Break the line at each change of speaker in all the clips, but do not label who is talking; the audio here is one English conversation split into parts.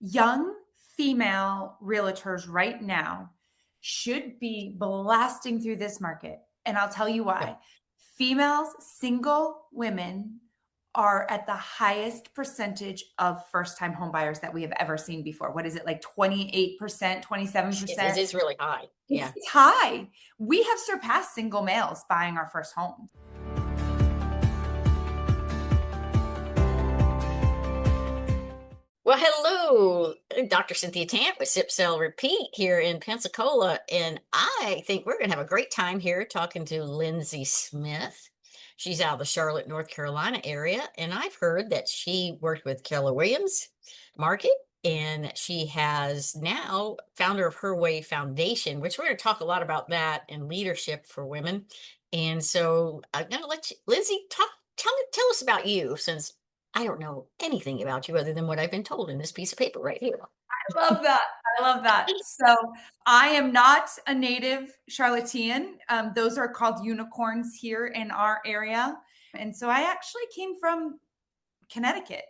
young female realtors right now should be blasting through this market. And I'll tell you
Yeah.
why. Females, single women are at the highest percentage of first-time home buyers that we have ever seen before. What is it, like 28%, 27%?
It is really high. Yeah.
It's high. We have surpassed single males buying our first home.
Well, hello, Dr. Cynthia Tant with Sip Sell Repeat here in Pensacola. And I think we're going to have a great time here talking to Lindsay Smith. She's out of the Charlotte, North Carolina area. And I've heard that she worked with Keller Williams Market. And she has now founder of Her Way Foundation, which we're going to talk a lot about that and leadership for women. And so I'm going to let you, Lindsay, tell us about you, since I don't know anything about you other than what I've been told in this piece of paper right here.
I love that. I love that. So I am not a native Charlottean. Those are called unicorns here in our area. And so I actually came from Connecticut,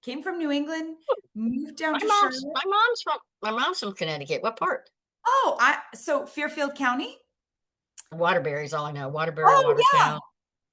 came from New England, moved down to Charlotte.
My mom's from Connecticut. What part?
Oh, so Fairfield County.
Waterbury is all I know. Waterbury,
Oh yeah,
Watertown.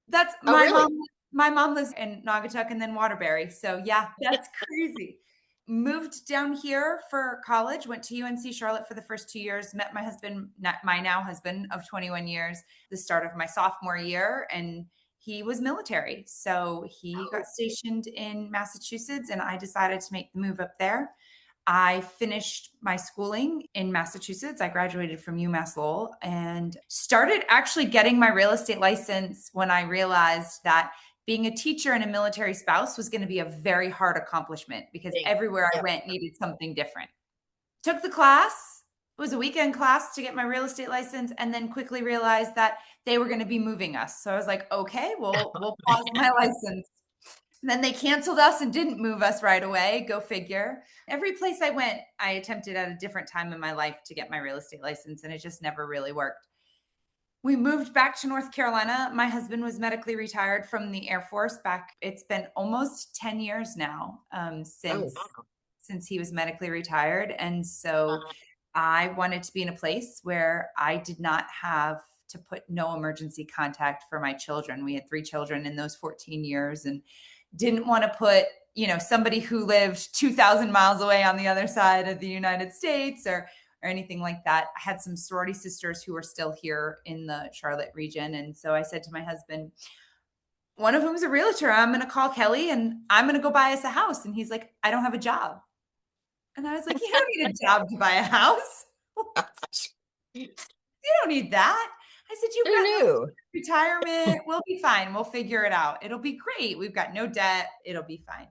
that's
Oh,
my
really?
mom. My mom lives in Naugatuck and then Waterbury. So yeah, that's crazy. Moved down here for college, went to UNC Charlotte for the first 2 years, met my husband, my now husband of 21 years, the start of my sophomore year. And he was military. So he got stationed in Massachusetts and I decided to make the move up there. I finished my schooling in Massachusetts. I graduated from UMass Lowell and started actually getting my real estate license when I realized that being a teacher and a military spouse was going to be a very hard accomplishment because everywhere I went needed something different. Took the class. It was a weekend class to get my real estate license and then quickly realized that they were going to be moving us. So I was like, okay, we'll pause my license. And then they canceled us and didn't move us right away. Go figure. Every place I went, I attempted at a different time in my life to get my real estate license, and it just never really worked. We moved back to North Carolina. My husband was medically retired from the Air Force back. It's been almost 10 years now since he was medically retired. And so I wanted to be in a place where I did not have to put no emergency contact for my children. We had 3 children in those 14 years and didn't want to put, somebody who lived 2,000 miles away on the other side of the United States or anything like that. I had some sorority sisters who were still here in the Charlotte region. And so I said to my husband, one of them is a realtor. I'm going to call Kelly and I'm going to go buy us a house. And he's like, I don't have a job. And I was like, you don't need a job to buy a house. You don't need that. I said, you've got retirement. We'll be fine. We'll figure it out. It'll be great. We've got no debt. It'll be fine.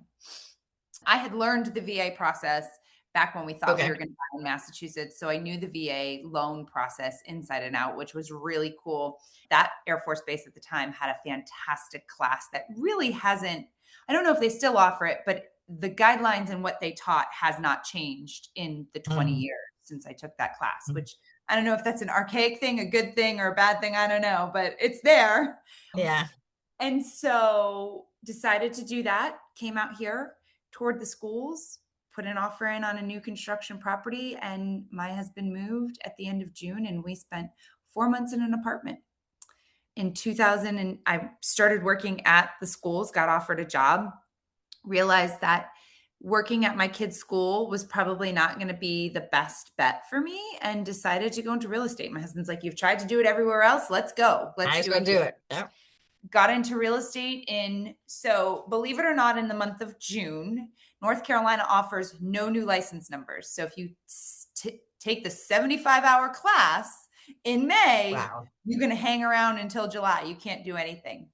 I had learned the VA process back when we thought we were going to buy in Massachusetts. So I knew the VA loan process inside and out, which was really cool. That Air Force base at the time had a fantastic class that really hasn't, I don't know if they still offer it, but the guidelines and what they taught has not changed in the 20 years since I took that class, which I don't know if that's an archaic thing, a good thing, or a bad thing. I don't know, but it's there.
Yeah.
And so decided to do that, came out here, toured the schools, put an offer in on a new construction property, and my husband moved at the end of June, and we spent 4 months in an apartment. In 2000, and I started working at the schools, got offered a job, realized that working at my kid's school was probably not going to be the best bet for me and decided to go into real estate. My husband's like, you've tried to do it everywhere else. Let's go. Let's do it.
Yeah.
Got into real estate so believe it or not, in the month of June, North Carolina offers no new license numbers. So if you take the 75-hour class in May, you're going to hang around until July. You can't do anything.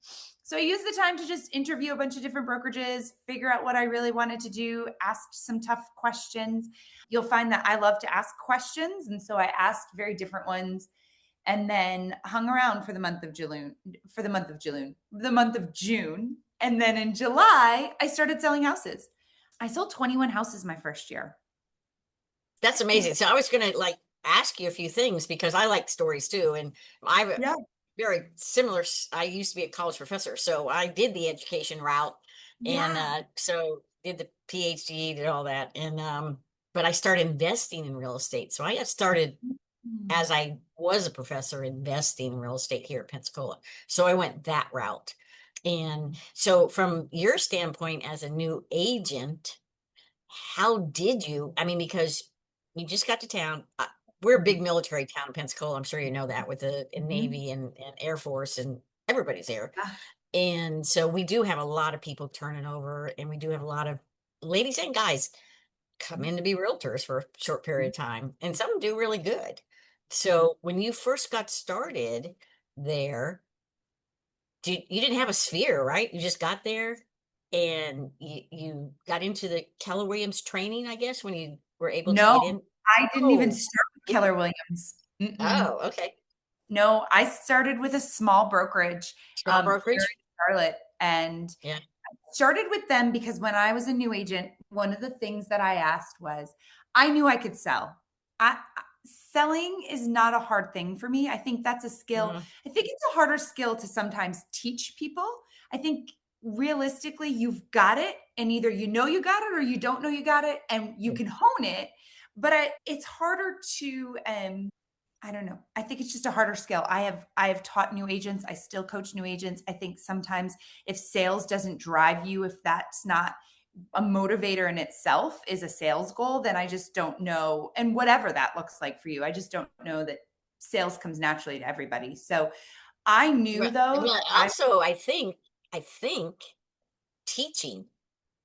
So I used the time to just interview a bunch of different brokerages, figure out what I really wanted to do, asked some tough questions. You'll find that I love to ask questions. And so I asked very different ones and then hung around for the month of June. And then in July, I started selling houses. I sold 21 houses my first year.
That's amazing. So I was going to ask you a few things because I like stories too. And I've very similar. I used to be a college professor, so I did the education route, and so did the PhD, did all that, and but I started investing in real estate. So I got started
Mm.
as I was a professor investing in real estate here at Pensacola. So I went that route. And so from your standpoint as a new agent, how did you, I mean, because you just got to town. We're a big military town in Pensacola. I'm sure you know that with the
Mhm.
Navy and Air Force and everybody's there.
Yeah.
And so we do have a lot of people turning over, and we do have a lot of ladies and guys come in to be realtors for a short period of time, and some do really good. So when you first got started there, you didn't have a sphere, right? You just got there and you got into the Keller Williams training, I guess, when you were able to
No,
get in.
I didn't even
Oh,
start with
didn't?
Keller Williams. Mm-mm.
Oh, okay.
No, I started with a small brokerage
Small
here
brokerage.
in Charlotte, and
Yeah.
started with them because when I was a new agent, one of the things that I asked was, I knew I could sell. Selling is not a hard thing for me. I think that's a skill.
Mhm.
I think it's a harder skill to sometimes teach people. I think realistically, you've got it, and either you know you got it or you don't know you got it, and you can hone it. But it's harder to I don't know. I think it's just a harder skill. I have taught new agents. I still coach new agents. I think sometimes if sales doesn't drive you, if that's not a motivator in itself is a sales goal, then I just don't know. And whatever that looks like for you, I just don't know that sales comes naturally to everybody. So I knew
Well,
though that
well, also, I think teaching,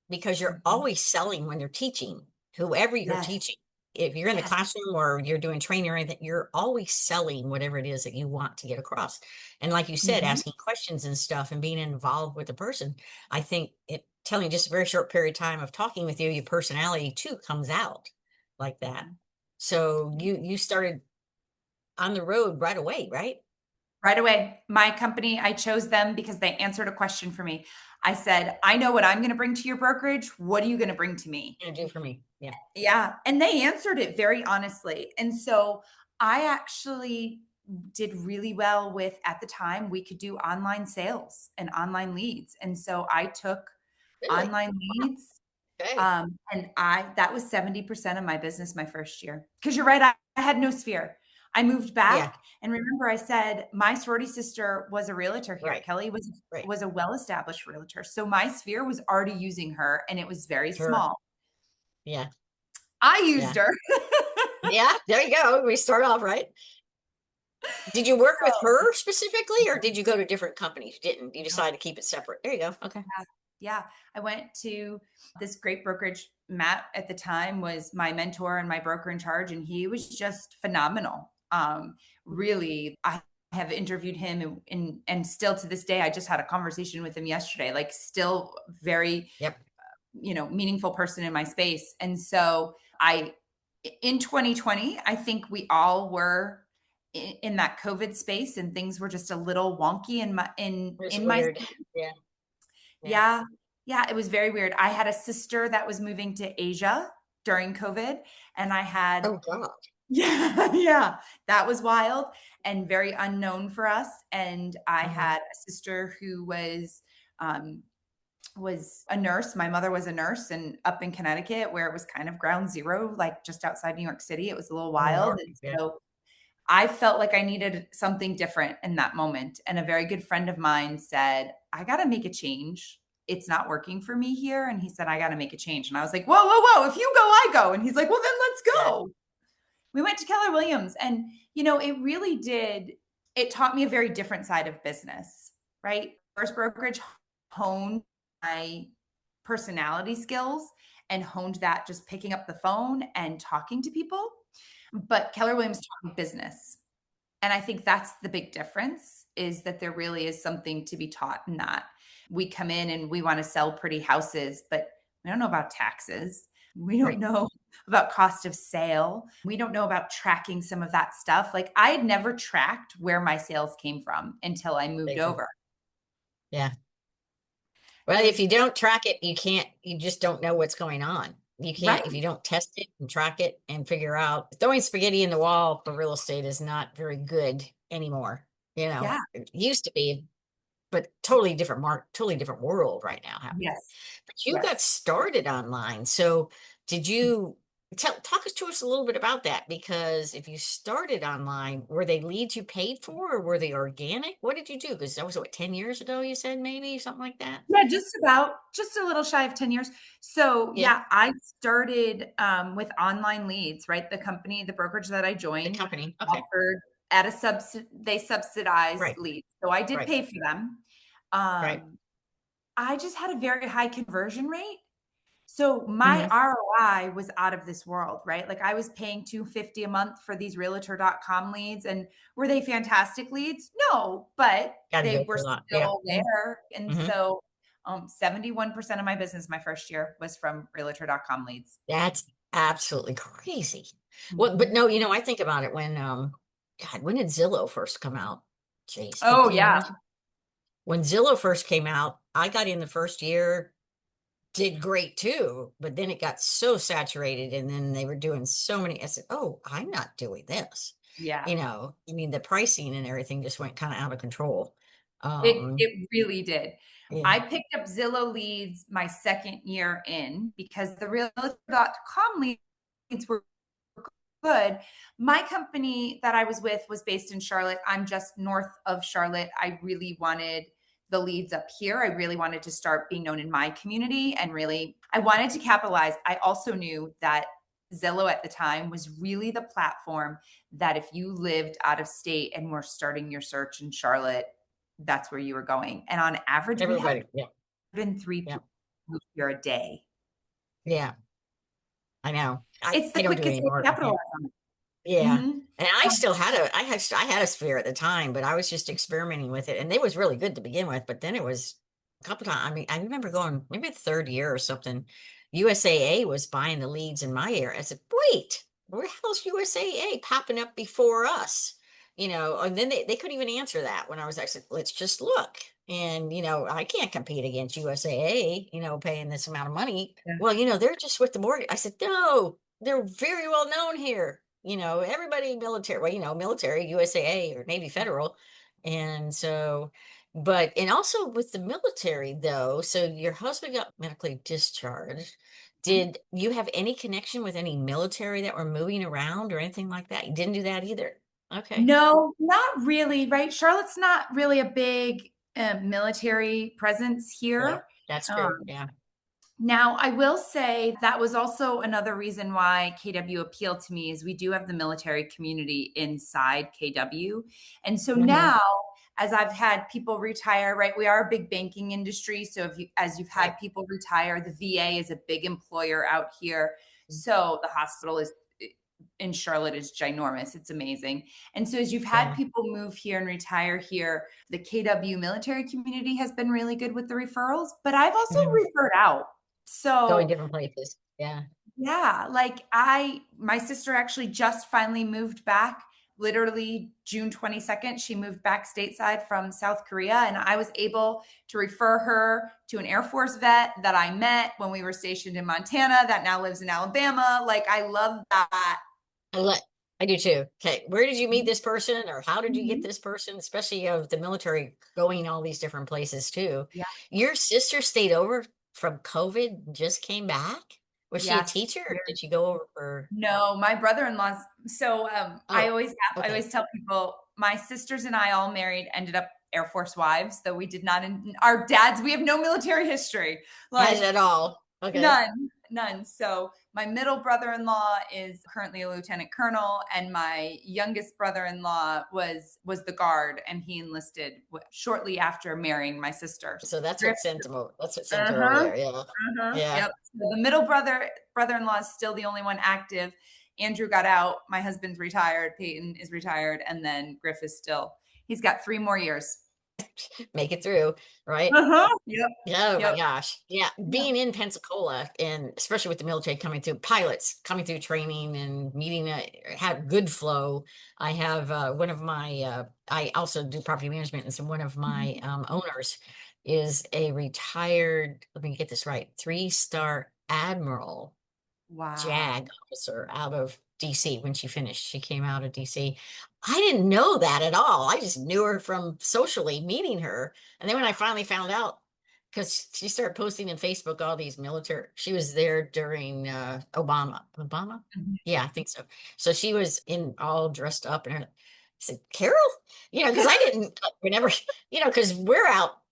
because you're
Mhm.
always selling when you're teaching, whoever you're
Yes,
teaching. If you're in the
yes.
classroom or you're doing training or anything, you're always selling whatever it is that you want to get across. And like you said,
Mhm.
asking questions and stuff and being involved with the person, I think it telling just a very short period of time of talking with you, your personality too comes out like that. So you started on the road right away, right?
Right away. My company, I chose them because they answered a question for me. I said, I know what I'm going to bring to your brokerage. What are you going to bring to me?
Gonna do for me. Yeah.
Yeah. And they answered it very honestly. And so I actually did really well with, at the time, we could do online sales and online leads. And so I took
Really?
online
Wow.
leads.
Okay.
And that was 70% of my business my first year. Because you're right, I had no sphere. I moved
Yeah.
back. And remember, I said my sorority sister was a realtor here.
Right.
Kelly was
Right.
was a well-established realtor. So my sphere was already using her and it was very
Sure.
small.
Yeah.
I used
Yeah.
her.
Yeah, there you go. We start off right. Did you work with
So
her specifically, or did you go to different companies? You didn't. You
no,
decided to keep it separate. There you go. Okay.
yeah, yeah. I went to this great brokerage. Matt at the time was my mentor and my broker in charge, and he was just phenomenal. Really, I have interviewed him and still to this day, I just had a conversation with him yesterday, like still very,
Yep.
meaningful person in my space. And so I, in 2020, I think we all were in that COVID space and things were just a little wonky in my,
It's
in my,
weird. Yeah. Yeah.
yeah. Yeah. It was very weird. I had a sister that was moving to Asia during COVID and I had,
Oh God.
yeah, yeah, that was wild and very unknown for us. And I
Hmm.
had a sister who um, was a nurse. My mother was a nurse and up in Connecticut where it was kind of ground zero, like just outside New York City. It was a little
New
wild.
York.
And
Yeah.
so I felt like I needed something different in that moment. And a very good friend of mine said, I got to make a change. It's not working for me here. And he said, I got to make a change. And I was like, whoa, whoa, whoa. If you go, I go. And he's like, well, then let's
Yeah.
go. We went to Keller Williams. And, it really did, it taught me a very different side of business, right? First brokerage honed my personality skills and honed that just picking up the phone and talking to people. But Keller Williams taught me business. And I think that's the big difference is that there really is something to be taught in that. We come in and we want to sell pretty houses, but we don't know about taxes. We don't
Right.
know about cost of sale. We don't know about tracking some of that stuff. Like I had never tracked where my sales came from until I moved
Thank you.
over.
Yeah.
It
Well, if
was
you don't track it, you can't, you just don't know what's going on. You
right.
can't, if you don't test it and track it and figure out throwing spaghetti in the wall for real estate is not very good anymore.
Yeah.
It used to be, but totally different totally different world right now happening.
Yes.
But you
Yes.
got started online. So did you? talk us to us a little bit about that, because if you started online, were they leads you paid for, or were they organic? What did you do? Because that was what, 10 years ago, you said, maybe something like that.
Yeah, just a little shy of 10 years. So
Yeah,
yeah, I started with online leads, right? The brokerage that I
the
joined
company. Okay.
offered at a they subsidized
Right.
leads. So I did
Right.
pay for them.
Right.
I just had a very high conversion rate. So my
Hmm.
ROI was out of this world, right? Like I was paying 250 a month for these realtor.com leads. And were they fantastic leads? No, but
Got to
they
go
were
through a lot. Yeah.
still there. And
Hmm.
so 71% of my business my first year was from realtor.com leads.
That's absolutely crazy. Well, but
Mhm.
no, I think about it when, God, when did Zillow first come out? Jeez,
Oh
15
yeah.
years. When Zillow first came out, I got in the first year, did great too, but then it got so saturated, and then they were doing so many. I said, "Oh, I'm not doing this."
Yeah.
I mean, the pricing and everything just went kind of out of control. Um,
It really did.
yeah.
I picked up Zillow leads my second year in because the realtor.com leads were good. My company that I was with was based in Charlotte. I'm just north of Charlotte. I really wanted the leads up here. I really wanted to start being known in my community and really I wanted to capitalize. I also knew that Zillow at the time was really the platform that if you lived out of state and were starting your search in Charlotte, that's where you were going. And on average, we have
Everybody. Yeah.
been three
Yeah.
people move here a day.
Yeah. I know.
It's the
I don't do it
quickest way to
anymore.
capitalize on it.
Yeah.
Mhm.
And I still had I had a sphere at the time, but I was just experimenting with it. And it was really good to begin with, but then it was a couple times. I mean, I remember going maybe the third year or something. USAA was buying the leads in my area. I said, wait, where the hell's USAA popping up before us? And then they couldn't even answer that when I said, let's just look. And, I can't compete against USAA, paying this amount of money.
Yeah.
Well, they're just with the mortgage. I said, no, they're very well known here. Everybody military, well, military, USAA or Navy Federal. And so, and also with the military though, so your husband got medically discharged.
Mhm.
Did you have any connection with any military that were moving around or anything like that? You didn't do that either. Okay.
No, not really, right? Charlotte's not really a big military presence
Yeah,
here.
that's
Um,
true. Yeah.
Now, I will say that was also another reason why KW appealed to me is we do have the military community inside KW. And so
Hmm.
now as I've had people retire, right? We are a big banking industry. So as you've had
Right.
people retire, the VA is a big employer out here. So the hospital is in Charlotte is ginormous. It's amazing. And so as you've had
Yeah.
people move here and retire here, the KW military community has been really good with the referrals, but I've also
Hmm.
referred out.
Going
So
different places. Yeah.
yeah, like my sister actually just finally moved back. Literally June 22nd, she moved back stateside from South Korea, and I was able to refer her to an Air Force vet that I met when we were stationed in Montana that now lives in Alabama. Like, I love that.
I let I do too. Okay, where did you meet this person, or how did you get
Mhm.
this person? Especially of the military going all these different places too.
Yeah.
Your sister stayed over from COVID, and just came back. Was she a
Yes.
teacher, or did she go over for?
No, my brother-in-law's so
Oh,
I
okay.
always tell people my sisters and I all married ended up Air Force wives, though we did not our dads, we have no military history.
Has
Like
at all? Okay.
none. So my middle brother-in-law is currently a lieutenant colonel, and my youngest brother-in-law was the guard, and he enlisted shortly after marrying my sister.
So that's what
Griff-
sent him. That's what sent her over
Uh-huh.
there. Yeah. Yeah.
Yep. So the middle brother-in-law is still the only one active. Andrew got out. My husband's retired. Peyton is retired, and then Griff is still. He's got 3 more years.
Make it through, right?
Yep.
Oh my
Yep.
gosh. Yeah.
Yep.
Being in Pensacola, and especially with the military coming through, pilots coming through training and meeting, had good flow. I have one of my, I also do property management. And so one of my
Mhm.
owners is a retired, let me get this right, 3-star admiral
Wow.
JAG officer out of DC when she finished. She came out of DC. I didn't know that at all. I just knew her from socially meeting her. And then when I finally found out because she started posting in Facebook all these military. She was there during Obama. Obama?
Mhm.
Yeah, I think so. So she was in all dressed up, and I said, "Carol," because I didn't. Whenever because we're out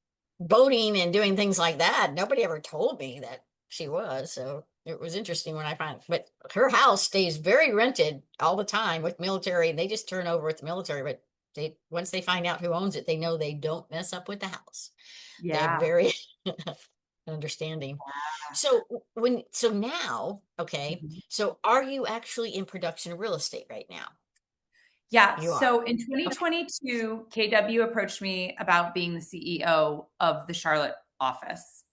boating and doing things like that. Nobody ever told me that she was. So it was interesting when I found. But her house stays very rented all the time with military, and they just turn over with the military. But they once they find out who owns it, they know they don't mess up with the house. They're
Yeah.
very understanding. So so now, okay,
Mhm.
so are you actually in production real estate right now?
Yeah.
You are.
So in
Okay.
2022, KW approached me about being the CEO of the Charlotte office.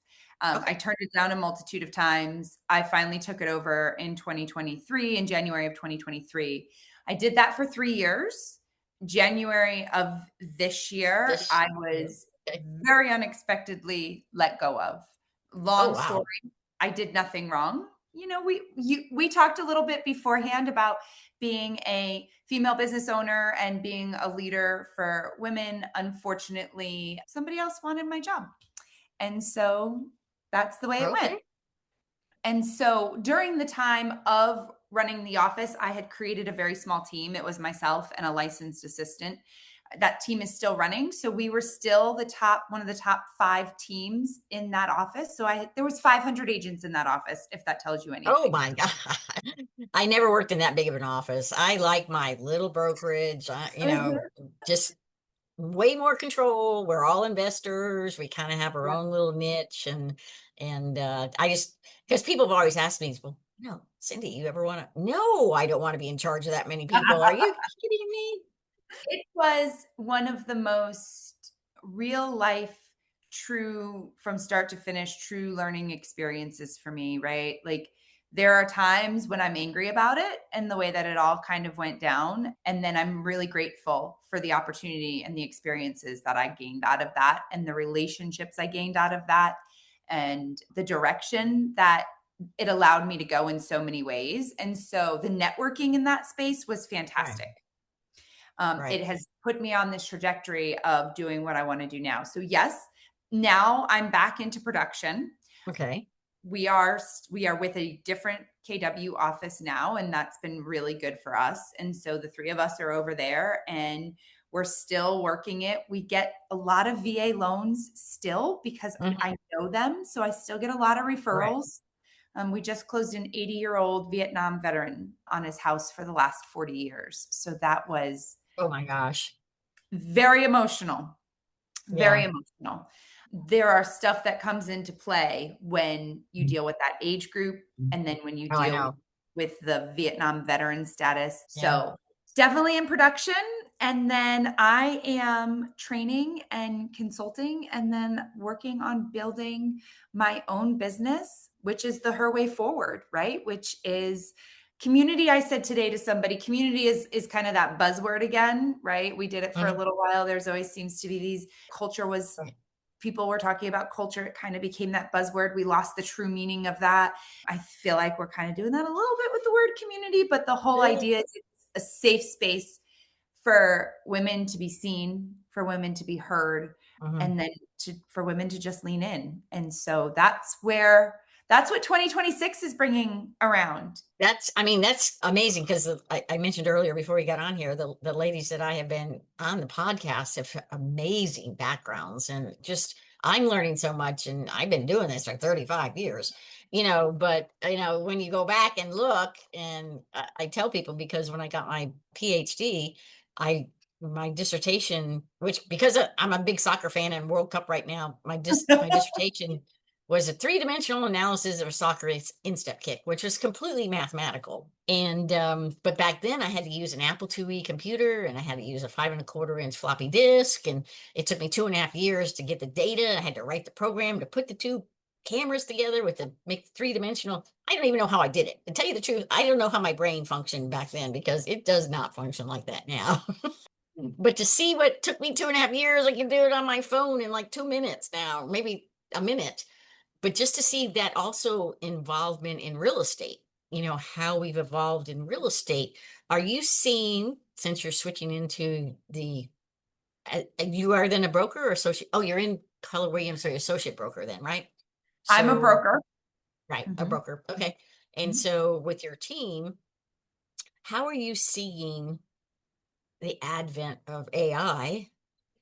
I
Okay.
turned it down a multitude of times. I finally took it over in 2023, in January of 2023. I did that for 3 years. January of this year,
This
I
year.
was
Okay.
very unexpectedly let go of.
Oh
Long story.
wow.
I did nothing wrong. We talked a little bit beforehand about being a female business owner and being a leader for women. Unfortunately, somebody else wanted my job. And so that's the way it went.
Okay.
And so during the time of running the office, I had created a very small team. It was myself and a licensed assistant. That team is still running. So we were still one of the top 5 teams in that office. So there was 500 agents in that office, if that tells you
Oh
anything.
my God. I never worked in that big of an office. I like my little brokerage, just way more control. We're all investors. We kind of have our
Yep.
own little niche, and I just because people have always asked me, well, no, Cindy, you ever want to? No, I don't want to be in charge of that many people. Are you kidding me?
It was one of the most real life, true, from start to finish, true learning experiences for me, right? Like there are times when I'm angry about it and the way that it all kind of went down. And then I'm really grateful for the opportunity and the experiences that I gained out of that and the relationships I gained out of that and the direction that it allowed me to go in so many ways. And so the networking in that space was
Right,
fantastic. It
right.
has put me on this trajectory of doing what I want to do now. So yes, now I'm back into production.
Okay.
We are with a different KW office now, and that's been really good for us. And so the 3 of us are over there, and we're still working it. We get a lot of VA loans still because
Mhm.
I know them, so I still get a lot of
Right.
referrals. We just closed an 80-year-old Vietnam veteran on his house for the last 40 years. So that was
Oh my gosh.
very emotional, very
Yeah.
emotional. There are stuff that comes into play when you
Mm.
deal with that age group and then when you
Oh, I
deal
know.
with the Vietnam veteran status.
Yeah.
So definitely in production. And then I am training and consulting and then working on building my own business, which is the Her Way Forward, right? Which is community. I said today to somebody, community is kind of that buzzword again, right? We did it for a
Mhm.
little while. There's always seems to be these culture was
Right.
people were talking about culture. It kind of became that buzzword. We lost the true meaning of that. I feel like we're kind of doing that a little bit with the word community, but the whole
Yeah.
idea is it's a safe space for women to be seen, for women to be heard,
Mhm.
and then for women to just lean in. And so that's what 2026 is bringing around.
I mean, that's amazing because I mentioned earlier before we got on here, the ladies that I have been on the podcast have amazing backgrounds and just I'm learning so much and I've been doing this for 35 years, but when you go back and look and I tell people because when I got my PhD, I my dissertation, which because I'm a big soccer fan and World Cup right now, my dissertation was a three-dimensional analysis of a soccer instep kick, which was completely mathematical. And but back then I had to use an Apple IIe computer and I had to use a 5 1/4 inch floppy disk. And it took me 2.5 years to get the data. I had to write the program to put the two cameras together with the make three-dimensional. I don't even know how I did it. To tell you the truth, I don't know how my brain functioned back then because it does not function like that now. But to see what took me 2.5 years, I can do it on my phone in like 2 minutes now, maybe a minute. But just to see that also involvement in real estate, how we've evolved in real estate. Are you seeing, since you're switching into you are then a broker or associate? Oh, you're in Keller Williams, or associate broker then, right?
I'm a
So,
broker.
right, a
Mhm.
broker. Okay. And
Mhm.
so with your team, how are you seeing the advent of AI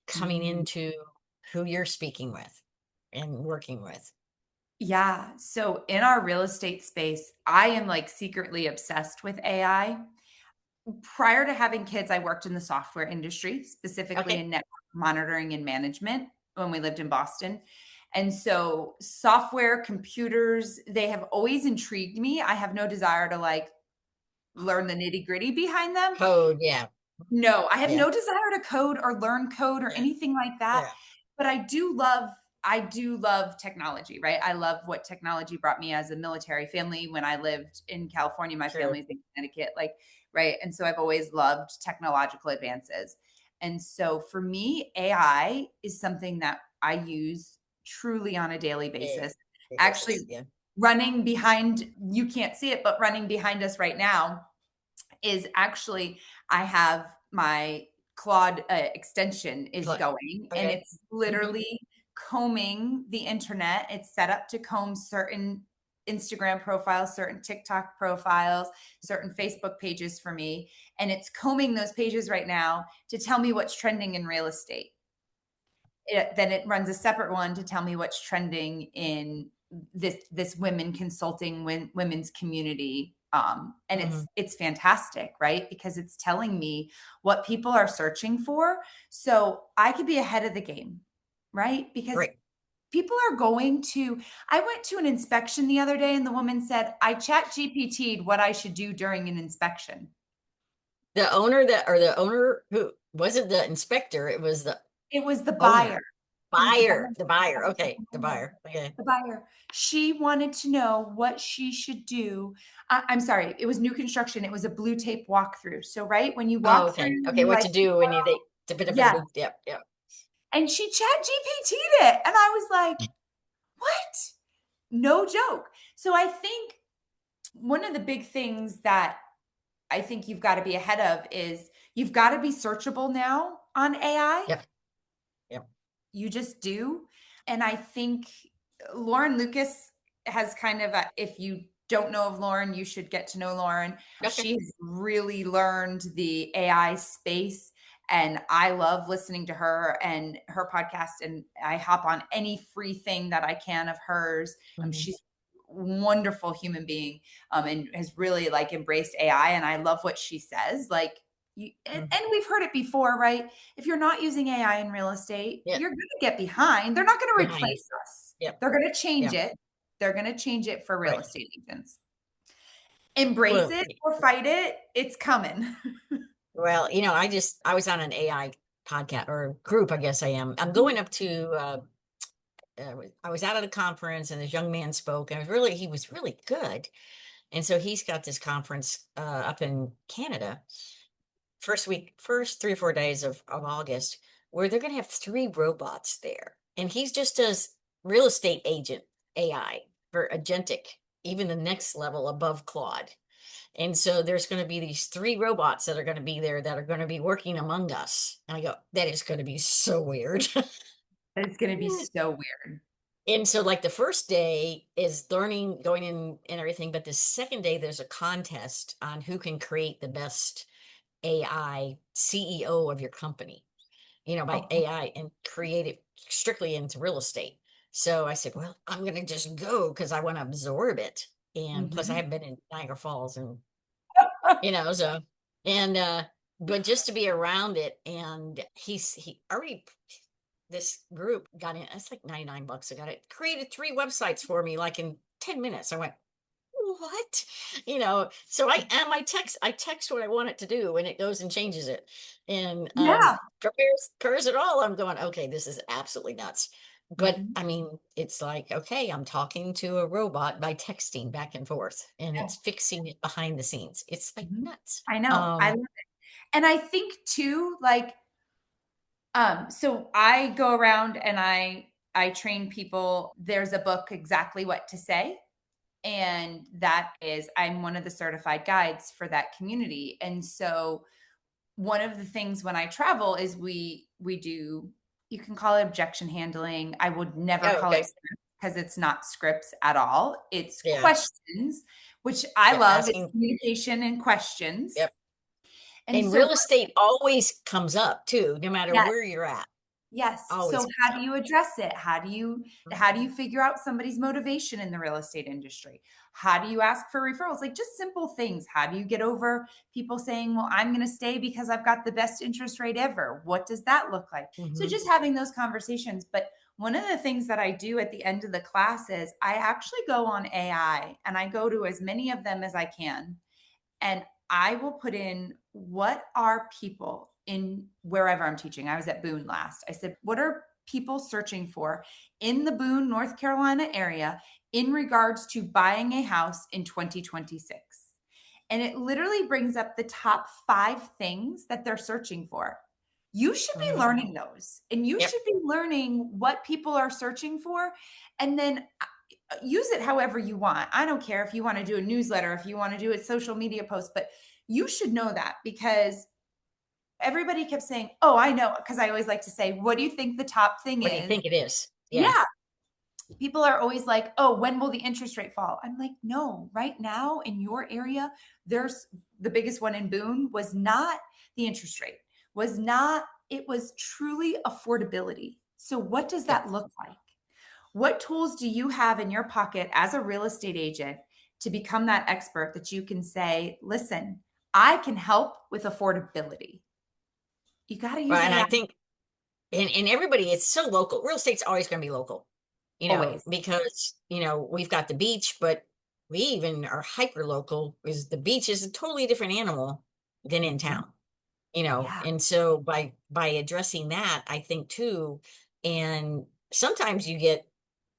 coming
Mm.
into who you're speaking with and working with?
Yeah. So in our real estate space, I am like secretly obsessed with AI. Prior to having kids, I worked in the software industry, specifically
Okay.
in network monitoring and management when we lived in Boston. And so software, computers, they have always intrigued me. I have no desire to like learn the nitty-gritty behind them.
Code, yeah.
No, I have
Yeah.
no desire to code or learn code or
Yeah.
anything like that,
Yeah.
but I do love technology, right? I love what technology brought me as a military family when I lived in California, my
Sure.
family's in Connecticut, like, right? And so I've always loved technological advances. And so for me, AI is something that I use truly on a daily
Big
basis.
basis.
Actually,
Yeah.
running behind, you can't see it, but running behind us right now is actually I have my Claude extension is going, and
Okay.
it's
Hmm.
literally combing the internet. It's set up to comb certain Instagram profiles, certain TikTok profiles, certain Facebook pages for me, and it's combing those pages right now to tell me what's trending in real estate. Then it runs a separate one to tell me what's trending in this women consulting women's community, and
Hmm.
it's fantastic, right? Because it's telling me what people are searching for, so I could be ahead of the game, right? Because
Right.
people are going to I went to an inspection the other day and the woman said, I chat GPT'd what I should do during an inspection.
The owner who wasn't the inspector, it was the
It was the buyer.
owner.
It was the buyer.
The buyer. Okay. The buyer. Okay.
The buyer. She wanted to know what she should do. I'm sorry, it was new construction. It was a blue tape walkthrough. So, right when you
Oh,
walk through,
okay. Okay.
you
What
like,
to do when you, they, it's a bit of a
yes.
boot. Yep. Yep.
And she chat GPT'd it. And I was like, what? No joke. So, I think one of the big things that I think you've got to be ahead of is you've got to be searchable now on AI.
Yep. Yep.
You just do. And I think Lauren Lucas has kind of if you don't know of Lauren, you should get to know Lauren.
Okay.
She's really learned the AI space. And I love listening to her and her podcast. And I hop on any free thing that I can of hers.
Hmm.
She's a wonderful human being, and has really like embraced AI. And I love what she says. Like, and we've heard it before, right? If you're not using AI in real estate,
Yep.
you're going to get behind. They're not going to
Behind.
replace us.
Yep.
They're going to change
Yep.
it. They're going to change it for real
Right.
estate agents. Embrace
Well,
it or fight it. It's coming.
well, I was on an AI podcast or group, I guess I am. I'm going up to, I was out at a conference and this young man spoke and he was really good. And so he's got this conference up in Canada, first 3 or 4 days of August, where they're going to have 3 robots there. And he's just does real estate agent AI for agentic, even the next level above Claude. And so there's going to be these 3 robots that are going to be there that are going to be working among us. And I go, that is going to be so weird.
It's going to be so weird.
And so like the first day is learning, going in and everything. But the second day, there's a contest on who can create the best AI CEO of your company, by
Oh,
AI and create it strictly into real estate. So I said, well, I'm going to just go because I want to absorb it. And plus I
mhm.
haven't been in Niagara Falls and, so, and, but just to be around it. And he already, this group got in, it's like $99. I got it, created 3 websites for me, like in 10 minutes. I went, what? So I text what I want it to do and it goes and changes it and
Yeah.
compares it all. I'm going, okay, this is absolutely nuts. But
Mhm.
I mean, it's like, okay, I'm talking to a robot by texting back and forth and
Yeah.
it's fixing it behind the scenes. It's like
Mhm.
nuts.
I know. I love it. And I think too, like, so I go around and I train people. There's a book, Exactly What to Say. And that is, I'm one of the certified guides for that community. And so one of the things when I travel is we do You can call it objection handling. I would never
Oh,
call it
okay.
scripts because it's not scripts at all. It's
Yeah.
questions, which I
Yep.
love. It's
Asking.
communication and questions.
Yep.
And
And
so,
real estate always comes up too, no matter
yes,
where you're at.
yes.
Always
So
comes
how do
up.
you address it? How do you figure out somebody's motivation in the real estate industry? How do you ask for referrals? Like just simple things. How do you get over people saying, "Well, I'm going to stay because I've got the best interest rate ever." What does that look like? So
Hmm.
just having those conversations. But one of the things that I do at the end of the class is I actually go on AI and I go to as many of them as I can, and I will put in what are people in wherever I'm teaching. I was at Boone last. I said, what are people searching for in the Boone, North Carolina area in regards to buying a house in 2026? And it literally brings up the top 5 things that they're searching for. You should be
Hmm.
learning those, and you
Yep.
should be learning what people are searching for. And then use it however you want. I don't care if you want to do a newsletter, if you want to do a social media post, but you should know that because everybody kept saying, "Oh, I know." Because I always like to say, "What do you think the top thing
What do you
is?"
think it is? Yeah.
Yeah. People are always like, "Oh, when will the interest rate fall?" I'm like, "No, right now in your area, there's the biggest one in Boone was not the interest rate, was not, it was truly affordability. So, what does
Yep.
that look like? What tools do you have in your pocket as a real estate agent to become that expert that you can say, listen, I can help with affordability? You got to
Well,
use
and
AI
I think, and everybody, it's so local. Real estate's always going to be local,
always.
because, we've got the beach, but we even are hyper local because the beach is a totally different animal than in
Mhm.
town.
Yeah.
And so by addressing that, I think too, and sometimes you get,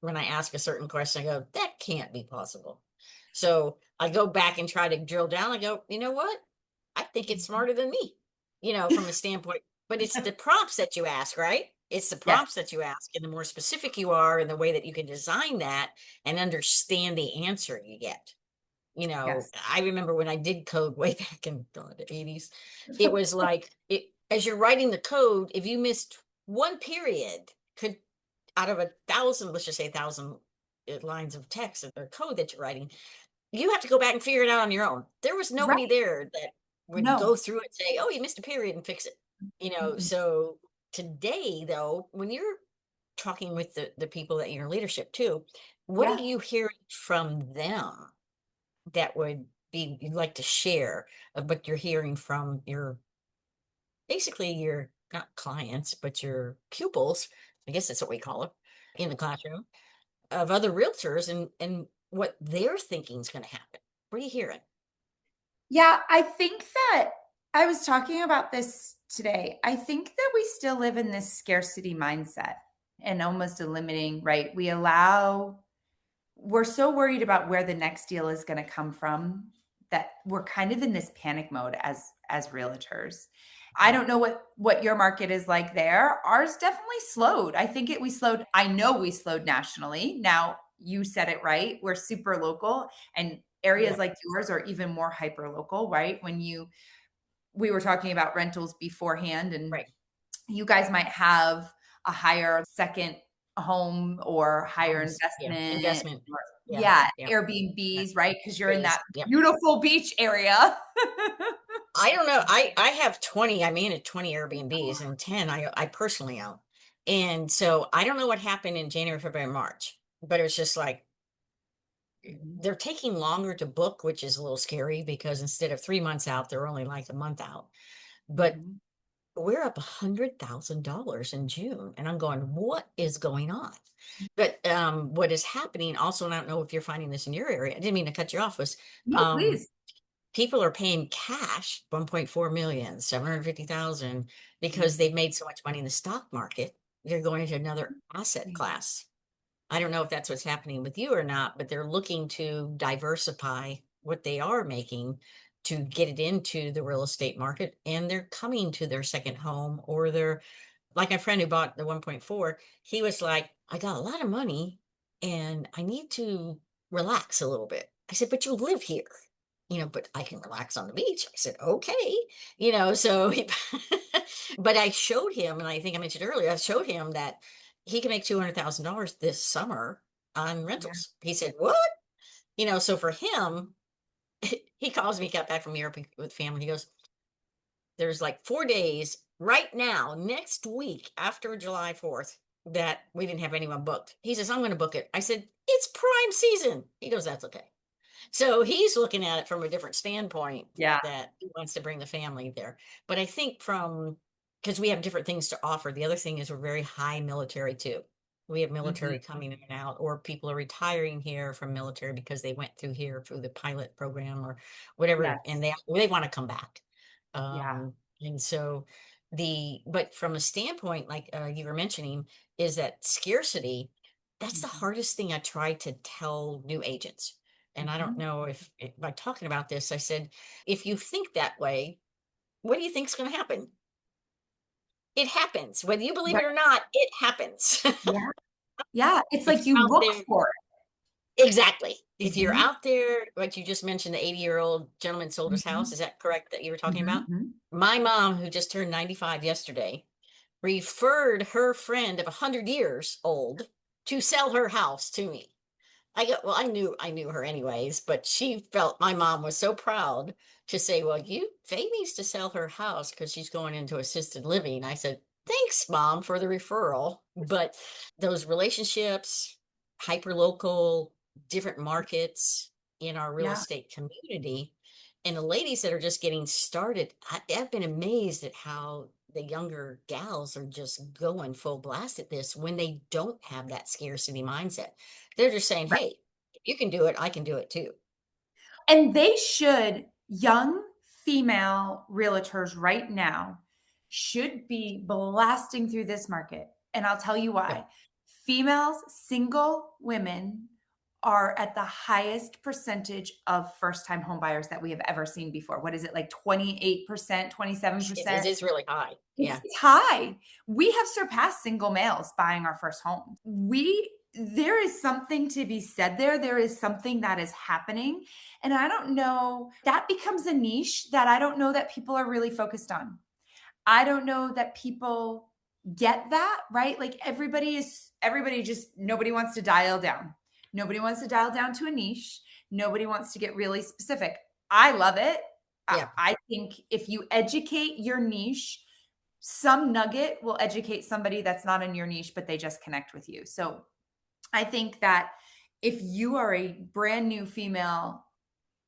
when I ask a certain question, I go, that can't be possible. So I go back and try to drill down. I go, you know what? I think it's
Mhm.
smarter than me, from a standpoint, but it's the prompts that you ask, right? It's the
Yes.
prompts that you ask, and the more specific you are in the way that you can design that and understand the answer you get.
Yes.
I remember when I did code way back in the 80s, it was like as you're writing the code, if you missed one period, could out of 1,000, let's just say 1,000 lines of text or code that you're writing, you have to go back and figure it out on your own. There was nobody
Right.
there that would
No.
go through it and say, "Oh, you missed a period," and fix it.
Mm-mm.
So today, though, when you're talking with the people that in your leadership too, what are
Yeah.
you hearing from them that would be you'd like to share of what you're hearing from your basically your not clients but your pupils, I guess that's what we call them in the classroom, of other realtors, and what they're thinking is going to happen? What are you hearing?
Yeah. I think that I was talking about this today. I think that we still live in this scarcity mindset and almost a limiting, right? We're so worried about where the next deal is going to come from that we're kind of in this panic mode as realtors. I don't know what your market is like there. Ours definitely slowed. I think we slowed. I know we slowed nationally. Now you said it right. We're super local, and areas
Yeah.
like yours are even more hyper local, right? We were talking about rentals beforehand, and
Right.
you guys might have a higher second home or higher
Homes. Yeah.
investment
Investment.
or,
Yeah.
yeah,
Yeah. Yeah.
Airbnbs, right? Because you're in
Space.
that
Yeah.
beautiful beach area.
I don't know. I have 20, I manage 20 Airbnbs, and 10 I personally own. And so I don't know what happened in January, February, March, but it was just like
Mhm,
they're taking longer to book, which is a little scary because instead of 3 months out, they're only like a month out. But
mhm.
we're up $100,000 in June, and I'm going, what is going on? But what is happening also, and I don't know if you're finding this in your area, I didn't mean to cut you off, was
No,
um,
please.
people are paying cash 1.4 million, 750,000, because
Mhm.
they've made so much money in the stock market. They're going into another asset
Yeah.
class. I don't know if that's what's happening with you or not, but they're looking to diversify what they are making to get it into the real estate market. And they're coming to their second home, or they're like my friend who bought the 1.4. He was like, I got a lot of money and I need to relax a little bit. I said, but you live here. but I can relax on the beach. I said, okay, so but I showed him, and I think I mentioned earlier, I showed him that he can make $200,000 this summer on
Yeah.
rentals. He said, what? So for him, he calls me, got back from Europe with family. He goes, there's like 4 days right now, next week after July 4th, that we didn't have anyone booked. He says, I'm going to book it. I said, it's prime season. He goes, that's okay. So he's looking at it from a different standpoint
Yeah.
that he wants to bring the family there. But I think because we have different things to offer, the other thing is we're very high military too. We have
Mhm.
military coming in and out, or people are retiring here from military because they went through here through the pilot program or whatever, and
Yes.
they want to come back.
Yeah.
And so but from a standpoint, like you were mentioning, is that scarcity. That's the
Mhm.
hardest thing I try to tell new agents. And I don't
Mhm.
know if by talking about this, I said, if you think that way, what do you think's going to happen? It happens. Whether you believe
Right.
it or not, it happens.
Yeah. Yeah. It's
If
like
you're
you
out
look
there,
for
exactly.
it.
If you're
Mhm.
out there, like you just mentioned, the 80-year-old gentleman sold his house.
Mhm.
Is that correct that you were talking about?
Mhm. Mhm.
My mom, who just turned 95 yesterday, referred her friend of 100 years old to sell her house to me. Well, I knew her anyways, but she felt my mom was so proud to say, well, Faye needs to sell her house because she's going into assisted living. I said, thanks, mom, for the referral. But those relationships, hyper local, different markets in our real
Yeah.
estate community, and the ladies that are just getting started, I've been amazed at how the younger gals are just going full blast at this when they don't have that scarcity mindset. They're just saying,
Right.
"Hey, if you can do it, I can do it too."
And they should, young female realtors right now should be blasting through this market. And I'll tell you
Yeah.
why. Females, single women are at the highest percentage of first time home buyers that we have ever seen before. What is it, like 28%,
It
27%?
is really high. Yeah.
It's high. We have surpassed single males buying our first home. There is something to be said there. There is something that is happening. And I don't know, that becomes a niche that I don't know that people are really focused on. I don't know that people get that, right? Like everybody just, nobody wants to dial down. Nobody wants to dial down to a niche. Nobody wants to get really specific. I love it.
Yeah.
I think if you educate your niche, some nugget will educate somebody that's not in your niche, but they just connect with you. So I think that if you are a brand new female,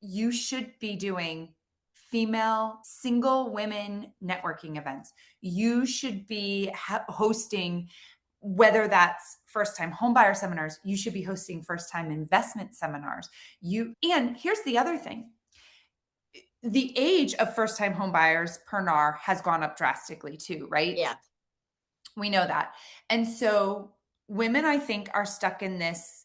you should be doing female single women networking events. You should be hosting, whether that's first time homebuyer seminars, you should be hosting first time investment seminars. And here's the other thing. The age of first time homebuyers per NAR has gone up drastically too, right?
Yeah.
We know that. And so women, I think, are stuck in this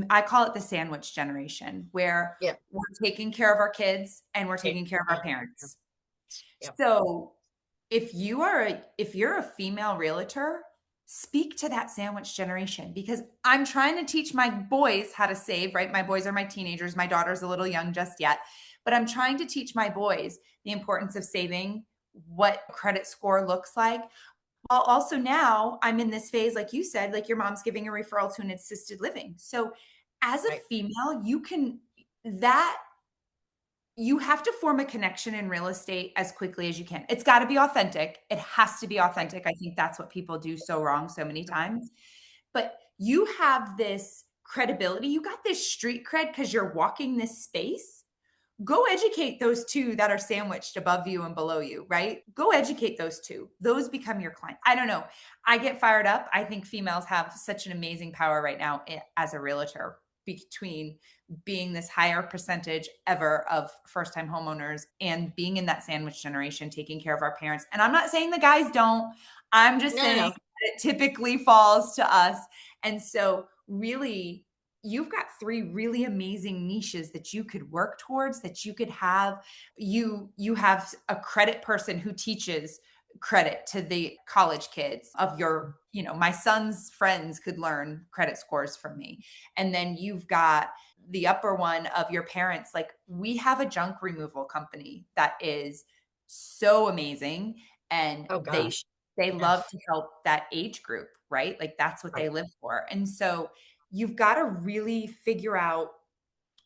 I call it the sandwich generation, where
Yeah.
we're taking care of our kids and we're
Take
taking care of our
care.
parents.
Yep.
So if you're a female realtor, speak to that sandwich generation, because I'm trying to teach my boys how to save, right? My boys are my teenagers. My daughter's a little young just yet, but I'm trying to teach my boys the importance of saving, what credit score looks like. Well, also now I'm in this phase, like you said, like your mom's giving a referral to an assisted living. So as a
Right.
female, that you have to form a connection in real estate as quickly as you can. It's got to be authentic. It has to be
Right.
authentic. I think that's what people do so wrong so many times. But you have this credibility. You got this street cred because you're walking this space. Go educate those two that are sandwiched above you and below you, right? Go educate those two. Those become your clients. I don't know. I get fired up. I think females have such an amazing power right now as a realtor, between being this higher percentage ever of first time homeowners and being in that sandwich generation, taking care of our parents. And I'm not saying the guys don't, I'm just
No, no,
saying
no.
it typically falls to us. And so, really, you've got three really amazing niches that you could work towards, that you could have. You have a credit person who teaches credit to the college kids of your, my son's friends could learn credit scores from me. And then you've got the upper one of your parents, like we have a junk removal company that is so amazing, and
Oh gosh.
they
Yeah.
love to help that age group, right? Like that's what they
Right.
live for. And so you've got to really figure out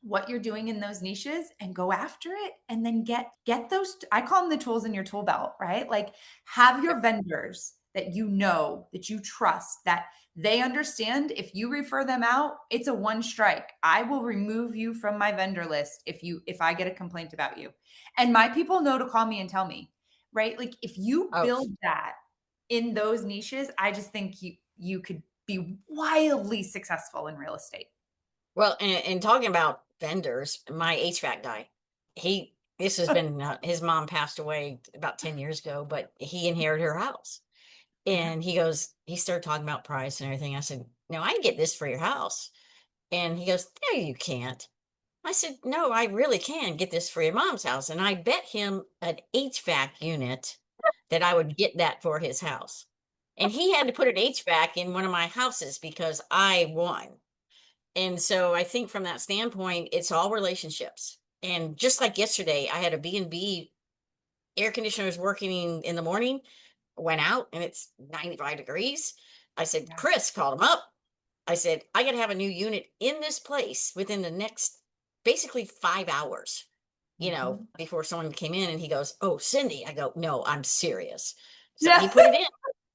what you're doing in those niches and go after it, and then get those, I call them the tools in your tool belt, right? Like have your vendors that you know, that you trust, that they understand if you refer them out, it's a one strike. I will remove you from my vendor list if I get a complaint about you. And my people know to call me and tell me, right? Like if you
Oh,
build that in those niches, I just think you could be wildly successful in real estate.
well, and talking about vendors, my HVAC guy, this has been, his mom passed away about 10 years ago, but he inherited her house.
Yeah.
And he started talking about price and everything. I said, no, I can get this for your house. And he goes, no, you can't. I said, no, I really can get this for your mom's house. And I bet him an HVAC unit that I would get that for his house. And he had to put an HVAC in one of my houses because I won. And so I think from that standpoint, it's all relationships. And just like yesterday, I had a B&B air conditioner was working in the morning, went out and it's 95 degrees. I said,
Yeah.
Chris, called him up. I said, I got to have a new unit in this place within the next basically 5 hours,
Mhm.
before someone came in, and he goes, oh, Cindy. I go, no, I'm serious. So he
Yeah.
put it in.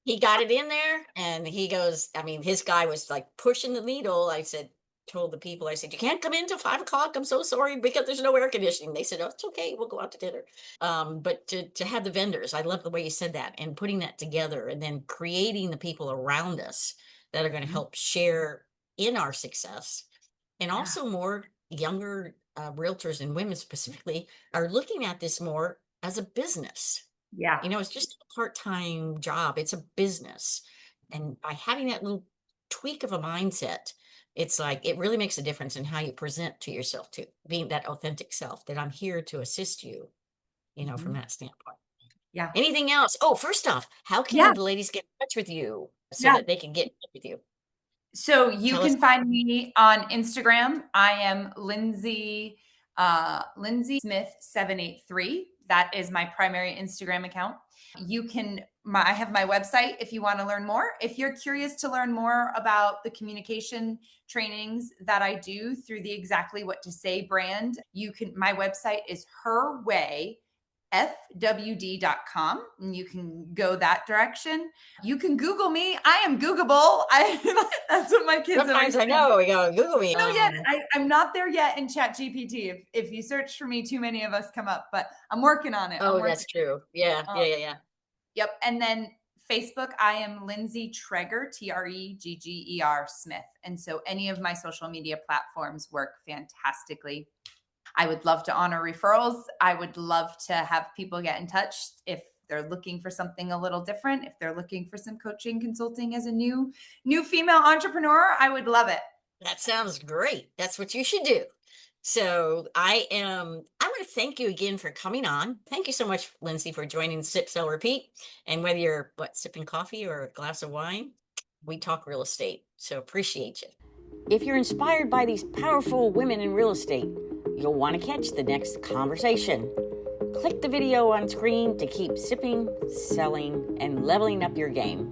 He got it in there, and he goes, I mean, his guy was like pushing the needle. I said, told the people, I said, you can't come in till 5 o'clock. I'm so sorry because there's no air conditioning. They said, oh, it's okay. We'll go out to dinner. But to have the vendors, I love the way you said that, and putting that together and then creating the people around us that are going to
Mhm.
help share in our success. And
Yeah.
also more younger realtors and women specifically are looking at this more as a business.
Yeah.
It's just a part-time job. It's a business. And by having that little tweak of a mindset, it's like it really makes a difference in how you present to yourself too, being that authentic self that I'm here to assist you, from
Mhm.
that standpoint.
Yeah.
Anything else? Oh, first off, how
Yeah.
can the ladies get in touch with you so
Yeah.
that they can get in touch with you?
So you
Tell us.
can find me on Instagram. I am Lindsay Smith 783. That is my primary Instagram account. I have my website if you want to learn more. If you're curious to learn more about the communication trainings that I do through the Exactly What to Say brand, my website is herwayfwd.com, and you can go that direction. You can Google me. I am Googleable. That's what my kids always
Sometimes I
say.
know we go Google me.
No, yet I'm not there yet in Chat GPT. If you search for me, too many of us come up, but I'm working on it. I'm
Oh,
working.
that's true. Yeah,
Um,
yeah, yeah, yeah.
yep. And then Facebook, I am Lindsay Tregger, Tregger Smith. And so any of my social media platforms work fantastically. I would love to honor referrals. I would love to have people get in touch if they're looking for something a little different. If they're looking for some coaching, consulting as a new female entrepreneur, I would love it.
That sounds great. That's what you should do. So I want to thank you again for coming on. Thank you so much, Lindsay, for joining Sip Sell Repeat. And whether you're sipping coffee or a glass of wine, we talk real estate. So appreciate you. If you're inspired by these powerful women in real estate, you'll want to catch the next conversation. Click the video on screen to keep sipping, selling, and leveling up your game.